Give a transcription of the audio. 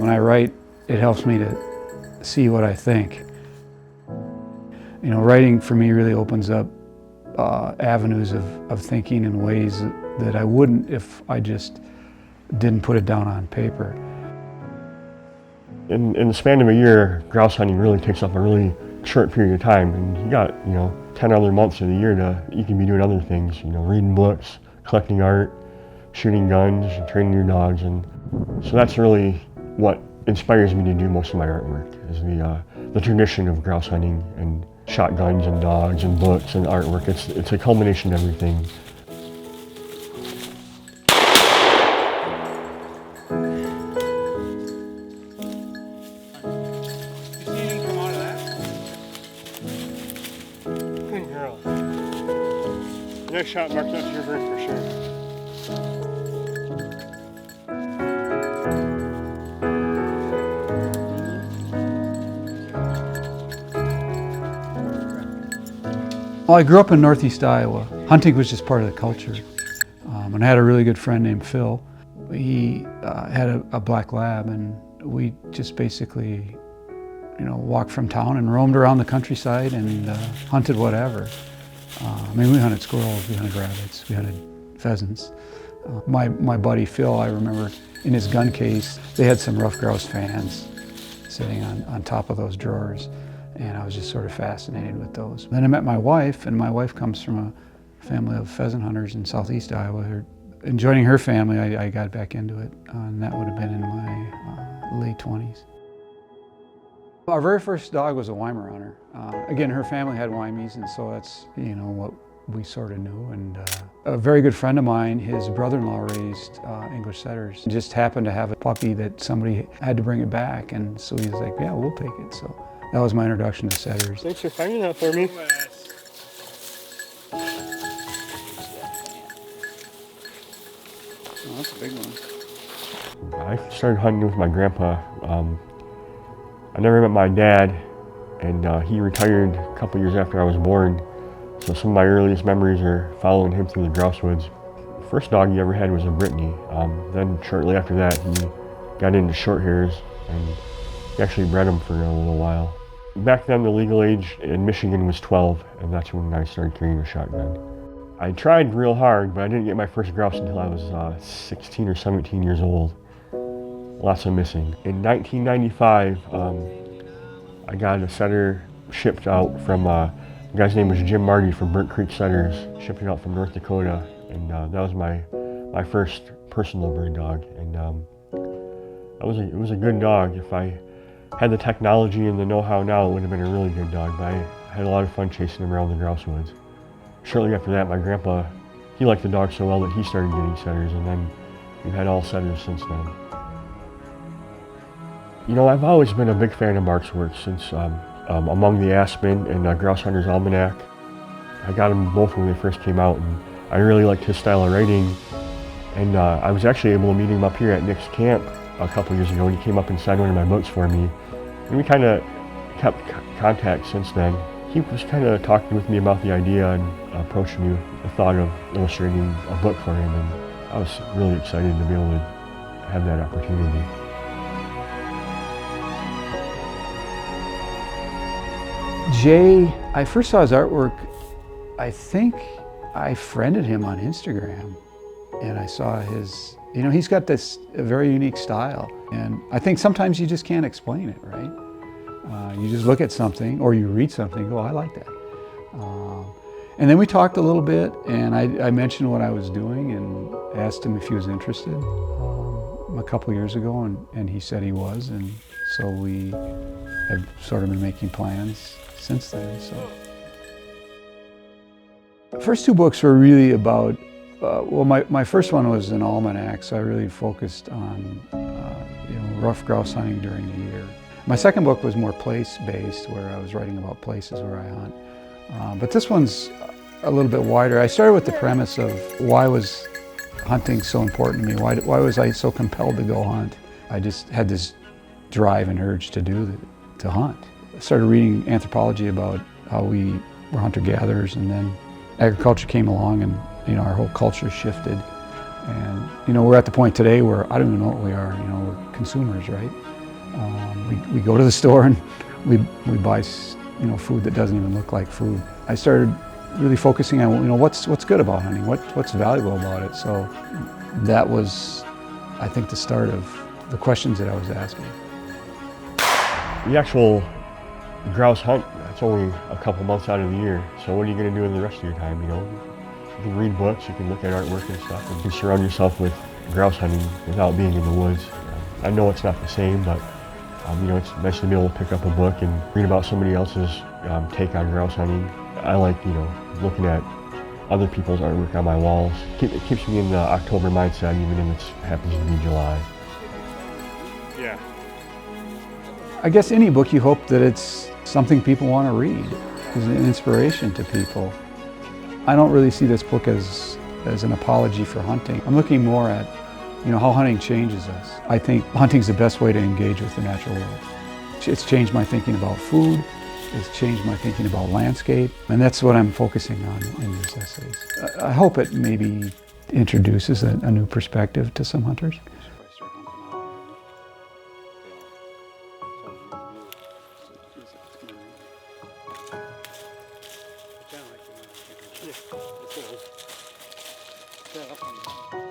When I write, it helps me to see what I think. You know, writing for me really opens up avenues of thinking in ways that I wouldn't if I just didn't put it down on paper. In the span of a year, grouse hunting really takes up a really short period of time, and you got 10 other months of the year you can be doing other things, reading books, collecting art, shooting guns, and training your dogs, and so that's really what inspires me to do most of my artwork, is the tradition of grouse hunting and shotguns and dogs and books and artwork. It's a culmination of everything. Good girl. Next shot marks out your bird for sure. Well, I grew up in Northeast Iowa. Hunting was just part of the culture. And I had a really good friend named Phil. He had a black lab, and we just basically, walked from town and roamed around the countryside and hunted whatever. We hunted squirrels, we hunted rabbits, we hunted pheasants. My buddy Phil, I remember in his gun case, they had some ruffed grouse fans sitting on top of those drawers. And I was just sort of fascinated with those. Then I met my wife, and my wife comes from a family of pheasant hunters in southeast Iowa. And joining her family, I got back into it, and that would have been in my late 20s. Our very first dog was a Weimaraner. Again, her family had Weimies, and so that's what we sort of knew. And a very good friend of mine, his brother-in-law raised English setters. Just happened to have a puppy that somebody had to bring it back, and so he was like, "Yeah, we'll take it." So that was my introduction to setters. Thanks for finding that for me. Oh, that's a big one. I started hunting with my grandpa. I never met my dad, and he retired a couple years after I was born. So some of my earliest memories are following him through the grouse woods. The first dog he ever had was a Brittany. Then shortly after that, he got into short hairs, and he actually bred them for a little while. Back then, the legal age in Michigan was 12, and that's when I started carrying a shotgun. I tried real hard, but I didn't get my first grouse until I was 16 or 17 years old. Lots of missing. In 1995, I got a setter shipped out from, the guy's name was Jim Marty from Burnt Creek Setters, shipped it out from North Dakota, and that was my first personal bird dog. And it was a good dog. If I had the technology and the know-how now, it would have been a really good dog, but I had a lot of fun chasing him around the grouse woods. Shortly after that, my grandpa, he liked the dog so well that he started getting setters, and then we've had all setters since then. I've always been a big fan of Mark's work since Among the Aspen and Grouse Hunter's Almanac. I got them both when they first came out, and I really liked his style of writing. And I was actually able to meet him up here at Nick's camp a couple years ago, and he came up and signed one of my books for me. And we kind of kept contact since then. He was kind of talking with me about the idea and approached me with the thought of illustrating a book for him, and I was really excited to be able to have that opportunity. Jay, I first saw his artwork, I think I friended him on Instagram, and I saw his, he's got this very unique style, and I think sometimes you just can't explain it, right? You just look at something, or you read something and go, I like that. And then we talked a little bit, and I mentioned what I was doing and asked him if he was interested a couple years ago, and he said he was, and so we have sort of been making plans since then. So, the first two books were really about, my first one was an almanac, so I really focused on rough grouse hunting during the year. My second book was more place-based, where I was writing about places where I hunt. But this one's a little bit wider. I started with the premise of why was hunting so important to me? Why was I so compelled to go hunt? I just had this drive and urge to hunt. I started reading anthropology about how we were hunter-gatherers, and then agriculture came along, and our whole culture shifted. And we're at the point today where I don't even know what we are. We're consumers, right? We go to the store and we buy food that doesn't even look like food. I started really focusing on what's good about hunting, what's valuable about it. So that was, I think, the start of the questions that I was asking. The actual grouse hunt, that's only a couple months out of the year. So what are you going to do in the rest of your time? You can read books, you can look at artwork and stuff, and you can surround yourself with grouse hunting without being in the woods. I know it's not the same, but it's nice to be able to pick up a book and read about somebody else's take on grouse hunting. I like, looking at other people's artwork on my walls. It keeps me in the October mindset, even if it happens to be July. Yeah. I guess any book, you hope that it's something people want to read, is an inspiration to people. I don't really see this book as an apology for hunting. I'm looking more at how hunting changes us. I think hunting's the best way to engage with the natural world. It's changed my thinking about food, it's changed my thinking about landscape, and that's what I'm focusing on in these essays. I hope it maybe introduces a new perspective to some hunters. Yeah.